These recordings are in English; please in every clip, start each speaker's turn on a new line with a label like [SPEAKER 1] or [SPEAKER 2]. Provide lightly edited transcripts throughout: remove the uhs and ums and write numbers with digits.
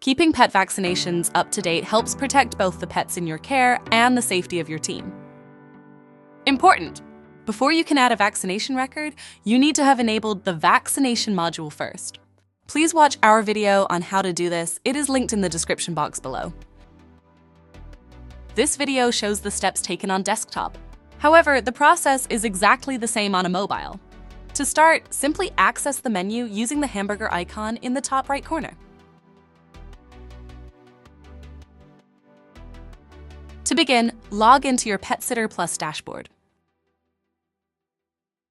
[SPEAKER 1] Keeping pet vaccinations up to date helps protect both the pets in your care and the safety of your team. Important! Before you can add a vaccination record, you need to have enabled the Vaccination module first. Please watch our video on how to do this. It is linked in the description box below. This video shows the steps taken on desktop. However, the process is exactly the same on a mobile. To start, simply access the menu using the hamburger icon in the top right corner. To begin, log into your PetSitter Plus dashboard.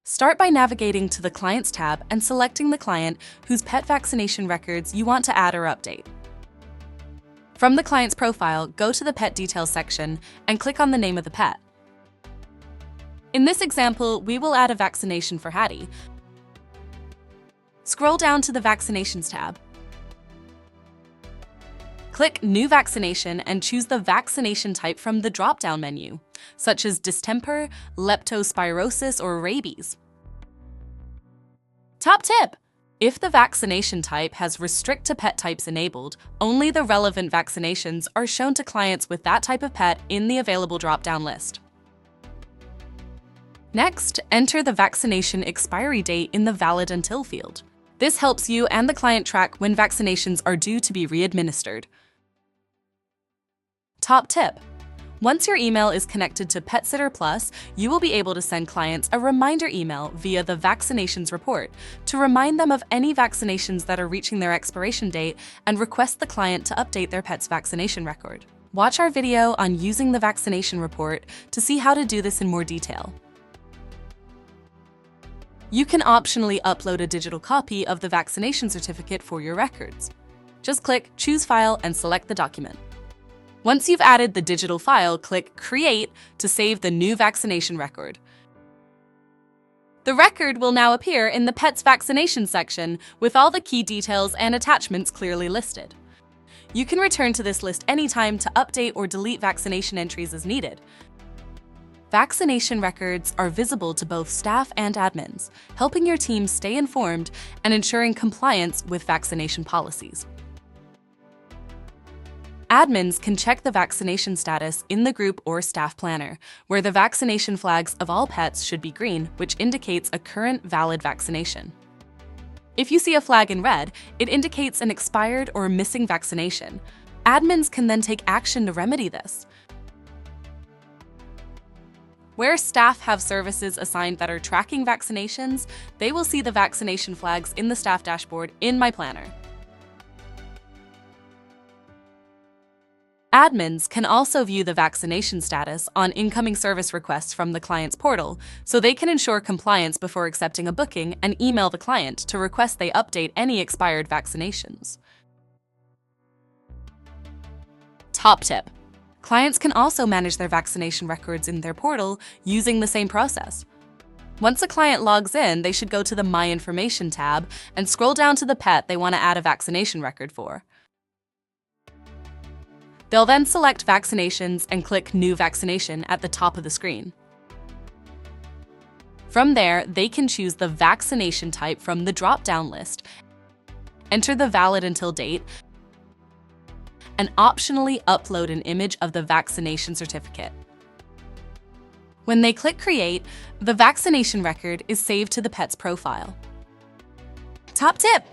[SPEAKER 1] Start by navigating to the Clients tab and selecting the client whose pet vaccination records you want to add or update. From the client's profile, go to the Pet Details section and click on the name of the pet. In this example, we will add a vaccination for Hattie. Scroll down to the Vaccinations tab. Click New Vaccination and choose the vaccination type from the drop-down menu, such as distemper, leptospirosis, or rabies. Top tip! If the vaccination type has Restrict to Pet Types enabled, only the relevant vaccinations are shown to clients with that type of pet in the available drop-down list. Next, enter the vaccination expiry date in the Valid Until field. This helps you and the client track when vaccinations are due to be re-administered. Top tip! Once your email is connected to PetSitter Plus, you will be able to send clients a reminder email via the Vaccinations report to remind them of any vaccinations that are reaching their expiration date and request the client to update their pet's vaccination record. Watch our video on using the vaccination report to see how to do this in more detail. You can optionally upload a digital copy of the vaccination certificate for your records. Just click Choose File and select the document. Once you've added the digital file, click Create to save the new vaccination record. The record will now appear in the Pet's Vaccination section with all the key details and attachments clearly listed. You can return to this list anytime to update or delete vaccination entries as needed. Vaccination records are visible to both staff and admins, helping your team stay informed and ensuring compliance with vaccination policies. Admins can check the vaccination status in the group or staff planner, where the vaccination flags of all pets should be green, which indicates a current valid vaccination. If you see a flag in red, it indicates an expired or missing vaccination. Admins can then take action to remedy this. Where staff have services assigned that are tracking vaccinations, they will see the vaccination flags in the staff dashboard in My Planner. Admins can also view the vaccination status on incoming service requests from the client's portal, so they can ensure compliance before accepting a booking and email the client to request they update any expired vaccinations. Top tip! Clients can also manage their vaccination records in their portal using the same process. Once a client logs in, they should go to the My Information tab and scroll down to the pet they want to add a vaccination record for. They'll then select Vaccinations and click New Vaccination at the top of the screen. From there, they can choose the vaccination type from the drop-down list, enter the Valid Until date, and optionally upload an image of the vaccination certificate. When they click Create, the vaccination record is saved to the pet's profile. Top tip!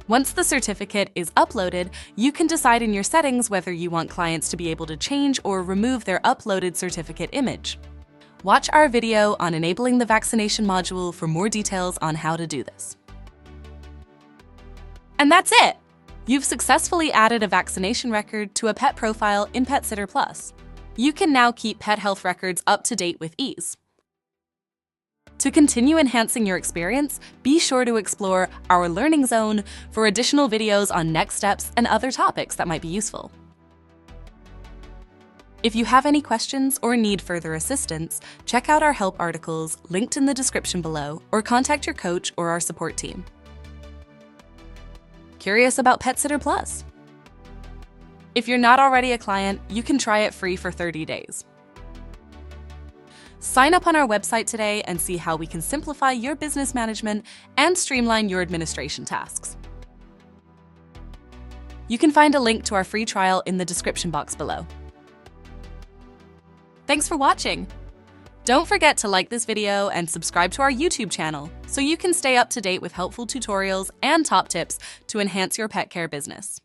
[SPEAKER 1] Once the certificate is uploaded, you can decide in your settings whether you want clients to be able to change or remove their uploaded certificate image. Watch our video on enabling the vaccination module for more details on how to do this. And that's it! You've successfully added a vaccination record to a pet profile in PetSitter Plus. You can now keep pet health records up to date with ease. To continue enhancing your experience, be sure to explore our Learning Zone for additional videos on next steps and other topics that might be useful. If you have any questions or need further assistance, check out our help articles linked in the description below or contact your coach or our support team. Curious about PetSitter Plus? If you're not already a client, you can try it free for 30 days. Sign up on our website today and see how we can simplify your business management and streamline your administration tasks. You can find a link to our free trial in the description box below. Thanks for watching! Don't forget to like this video and subscribe to our YouTube channel so you can stay up to date with helpful tutorials and top tips to enhance your pet care business.